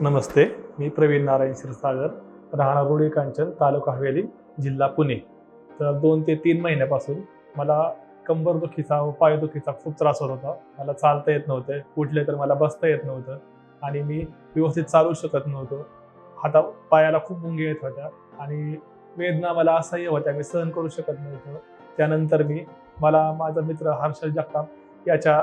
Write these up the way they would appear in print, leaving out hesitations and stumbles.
नमस्ते, मी प्रवीण नारायण क्षीरसागर, राहणार रोडी कांचन, तालुका हवेली, जिल्हा पुणे. तर 2 ते 3 महिन्यापासून मला कंबरदुखीचा व पायदुखीचा खूप त्रास होत होता. मला चालता येत नव्हतं, उठले तर मला बसता येत नव्हतं आणि मी व्यवस्थित चालू शकत नव्हतो. पायाला खूप मुंग्या येत होत्या आणि वेदना मला असह्य होत्या, मी सहन करू शकत नव्हतो. त्यानंतर मला माझा मित्र हर्षल जगताप याच्या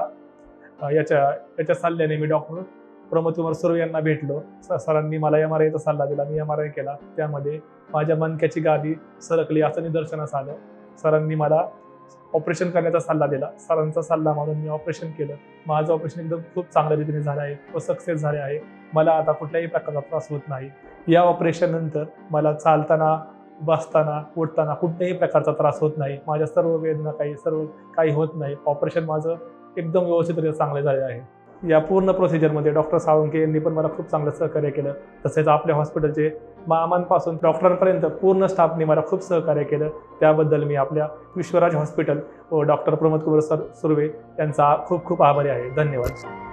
याच्या याच्या सल्ल्याने मी डॉक्टर प्रमोद सुर्वे यांना भेटलो. सरांनी मला MRIचा सल्ला दिला. मी MRI केला. त्यामध्ये माझ्या मणक्याची गादी सरकली असं निदर्शनास आलं. सरांनी मला ऑपरेशन करण्याचा सल्ला दिला. सरांचा सल्ला मानून मी ऑपरेशन केलं. माझं ऑपरेशन एकदम खूप चांगल्या रीतीने झालं आहे व सक्सेस झाले आहे. मला आता कुठल्याही प्रकारचा त्रास होत नाही. या ऑपरेशन नंतर मला चालताना, बसताना, उठताना कुठल्याही प्रकारचा त्रास होत नाही. माझ्या सर्व वेदना सर्व काही होत नाही. ऑपरेशन माझं एकदम व्यवस्थितरित्या चांगले झाले आहे. या पूर्ण प्रोसिजरमध्ये डॉक्टर साळुंखे यांनी पण मला खूप चांगलं सहकार्य केलं. तसेच आपल्या हॉस्पिटलचे मामांपासून डॉक्टरांपर्यंत पूर्ण स्टाफने मला खूप सहकार्य केलं. त्याबद्दल मी आपल्या विश्वराज हॉस्पिटल व डॉक्टर प्रमोद सुर्वे यांचा खूप खूप आभारी आहे. धन्यवाद.